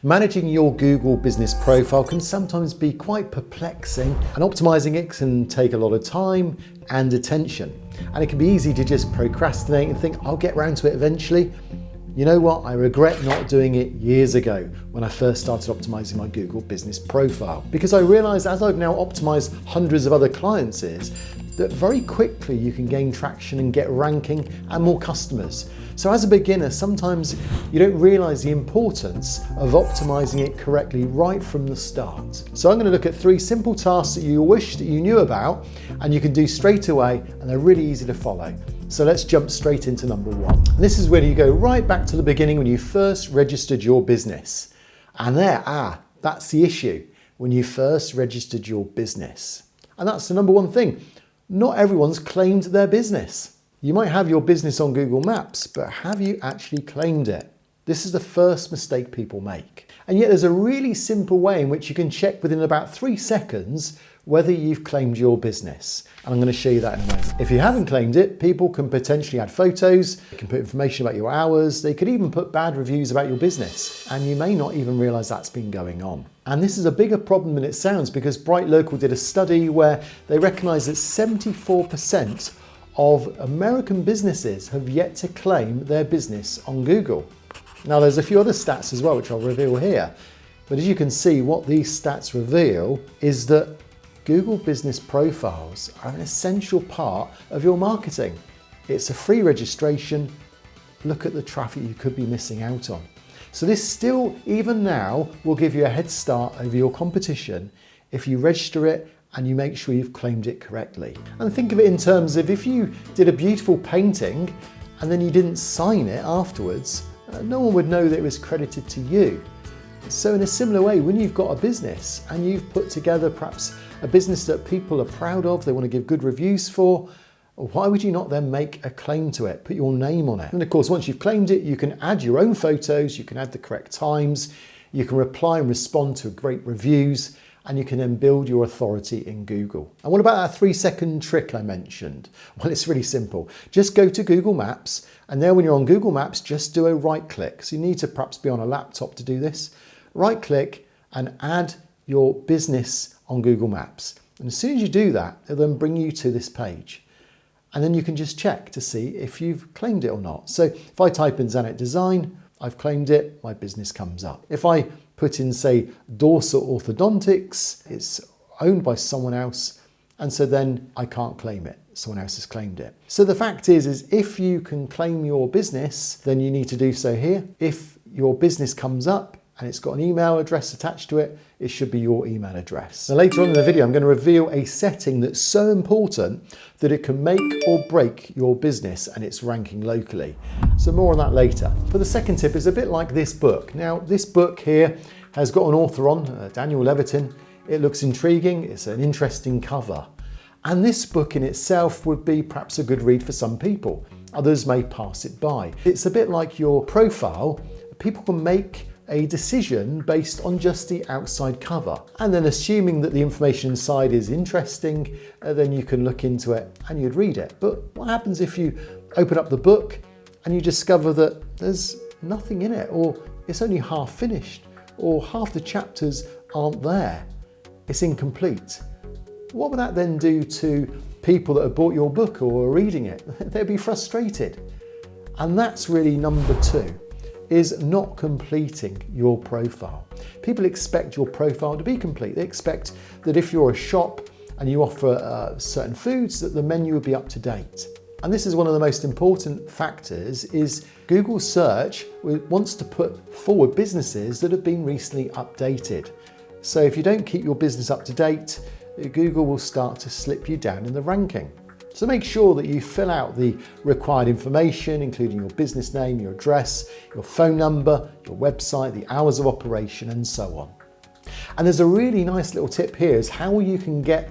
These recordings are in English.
Managing your Google business profile can sometimes be quite perplexing, and optimizing it can take a lot of time and attention. And it can be easy to just procrastinate and think, I'll get around to it eventually. You know what? I regret not doing it years ago when I first started optimizing my Google business profile, because I realized, as I've now optimized hundreds of other clients, that very quickly you can gain traction and get ranking and more customers. So as a beginner, sometimes you don't realize the importance of optimizing it correctly right from the start. So I'm going to look at 3 simple tasks that you wish that you knew about and you can do straight away, and they're really easy to follow. So let's jump straight into number 1. And this is where you go right back to the beginning when you first registered your business. And that's the issue, when you first registered your business. And that's the number 1 thing. Not everyone's claimed their business. You might have your business on Google Maps, but have you actually claimed it? This is the first mistake people make. And yet there's a really simple way in which you can check within about 3 seconds whether you've claimed your business. And I'm going to show you that in a moment. If you haven't claimed it, people can potentially add photos, they can put information about your hours, they could even put bad reviews about your business, and you may not even realize that's been going on. And this is a bigger problem than it sounds, because Bright Local did a study where they recognized that 74% of American businesses have yet to claim their business on Google. Now there's a few other stats as well, which I'll reveal here. But as you can see, what these stats reveal is that Google business profiles are an essential part of your marketing. It's a free registration. Look at the traffic you could be missing out on. So this still, even now, will give you a head start over your competition if you register it and you make sure you've claimed it correctly. And think of it in terms of, if you did a beautiful painting and then you didn't sign it afterwards, no one would know that it was credited to you. So in a similar way, when you've got a business and you've put together perhaps a business that people are proud of, they want to give good reviews for, why would you not then make a claim to it, put your name on it? And of course, once you've claimed it, you can add your own photos, you can add the correct times, you can reply and respond to great reviews, and you can then build your authority in Google. And what about that 3-second trick I mentioned? Well, it's really simple. Just go to Google Maps, and there when you're on Google Maps, just do a right click. So you need to perhaps be on a laptop to do this. Right click and add your business on Google Maps. And as soon as you do that, it'll then bring you to this page. And then you can just check to see if you've claimed it or not. So if I type in Zanet Design, I've claimed it, my business comes up. If I put in, say, Dorsal Orthodontics, it's owned by someone else, and so then I can't claim it. Someone else has claimed it. So the fact is if you can claim your business, then you need to do so here. If your business comes up and it's got an email address attached to it, it should be your email address. Now later on in the video, I'm going to reveal a setting that's so important that it can make or break your business and its ranking locally. So more on that later. But the second tip is a bit like this book. Now this book here has got an author on, Daniel Levitin. It looks intriguing, it's an interesting cover. And this book in itself would be perhaps a good read for some people. Others may pass it by. It's a bit like your profile. People can make a decision based on just the outside cover. And then assuming that the information inside is interesting, then you can look into it and you'd read it. But what happens if you open up the book and you discover that there's nothing in it, or it's only half finished, or half the chapters aren't there? It's incomplete. What would that then do to people that have bought your book or are reading it? They'd be frustrated. And that's really number 2. Is not completing your profile. People expect your profile to be complete. They expect that if you're a shop and you offer certain foods, that the menu will be up to date. And this is one of the most important factors, is Google search wants to put forward businesses that have been recently updated. So if you don't keep your business up to date, Google will start to slip you down in the ranking. So make sure that you fill out the required information, including your business name, your address, your phone number, your website, the hours of operation, and so on. And there's a really nice little tip here, is how you can get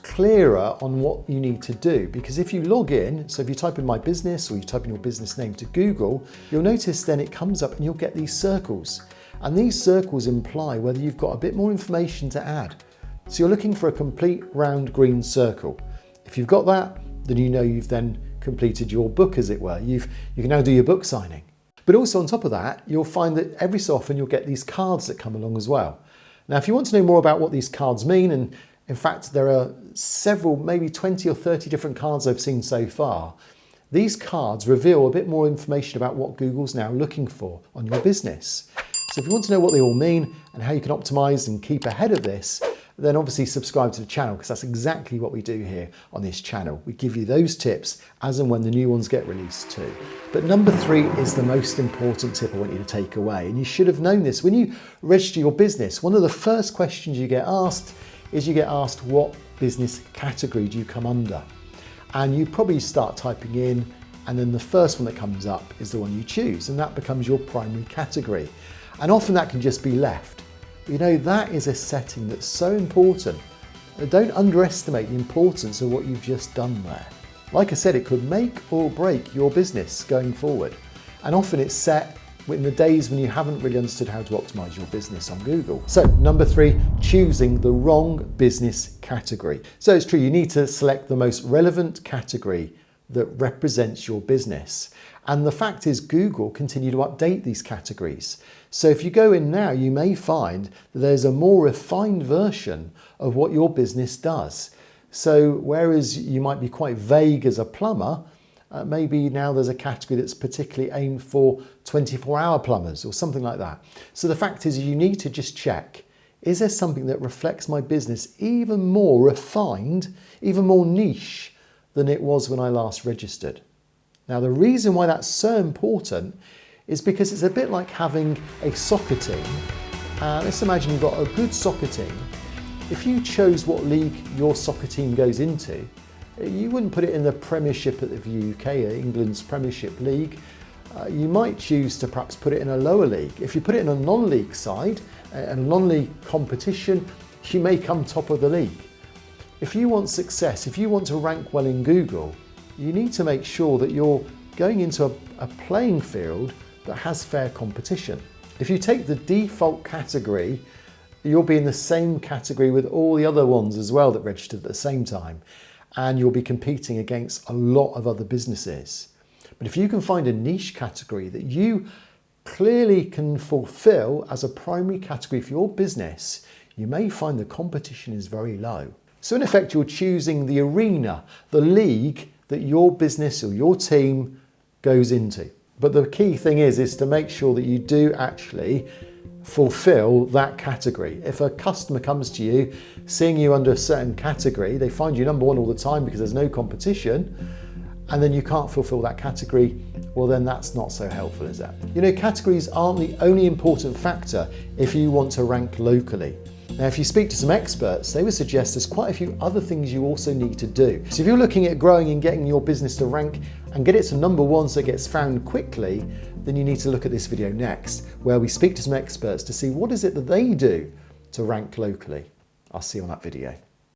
clearer on what you need to do. Because if you log in, so if you type in my business or you type in your business name to Google, you'll notice then it comes up and you'll get these circles. And these circles imply whether you've got a bit more information to add. So you're looking for a complete round green circle. If you've got that, then you know you've then completed your book, as it were. You can now do your book signing. But also on top of that, you'll find that every so often you'll get these cards that come along as well. Now, if you want to know more about what these cards mean, and in fact, there are several, maybe 20 or 30 different cards I've seen so far, these cards reveal a bit more information about what Google's now looking for on your business. So if you want to know what they all mean and how you can optimize and keep ahead of this, then obviously subscribe to the channel, because that's exactly what we do here on this channel. We give you those tips as and when the new ones get released too. But number 3 is the most important tip I want you to take away. And you should have known this. When you register your business, one of the first questions you get asked is what business category do you come under? And you probably start typing in, and then the first one that comes up is the one you choose, and that becomes your primary category. And often that can just be left. You know, that is a setting that's so important. Don't underestimate the importance of what you've just done there. Like I said, it could make or break your business going forward. And often it's set in the days when you haven't really understood how to optimize your business on Google. So number 3, choosing the wrong business category. So it's true, you need to select the most relevant category that represents your business. And the fact is, Google continue to update these categories. So if you go in now, you may find that there's a more refined version of what your business does. So whereas you might be quite vague as a plumber, maybe now there's a category that's particularly aimed for 24-hour plumbers or something like that. So the fact is, you need to just check, is there something that reflects my business even more refined, even more niche than it was when I last registered? Now, the reason why that's so important is because it's a bit like having a soccer team. Let's imagine you've got a good soccer team. If you chose what league your soccer team goes into, you wouldn't put it in the Premiership of the UK, England's Premiership League. You might choose to perhaps put it in a lower league. If you put it in a non-league side, a non-league competition, you may come top of the league. If you want success, if you want to rank well in Google, you need to make sure that you're going into a playing field that has fair competition. If you take the default category, you'll be in the same category with all the other ones as well that registered at the same time, and you'll be competing against a lot of other businesses. But if you can find a niche category that you clearly can fulfill as a primary category for your business, you may find the competition is very low. So in effect, you're choosing the arena, the league that your business or your team goes into. But the key thing is to make sure that you do actually fulfill that category. If a customer comes to you, seeing you under a certain category, they find you number 1 all the time because there's no competition, and then you can't fulfill that category, well then that's not so helpful, is it? You know, categories aren't the only important factor if you want to rank locally. Now, if you speak to some experts, they would suggest there's quite a few other things you also need to do. So if you're looking at growing and getting your business to rank and get it to number 1 so it gets found quickly, then you need to look at this video next, where we speak to some experts to see what is it that they do to rank locally. I'll see you on that video.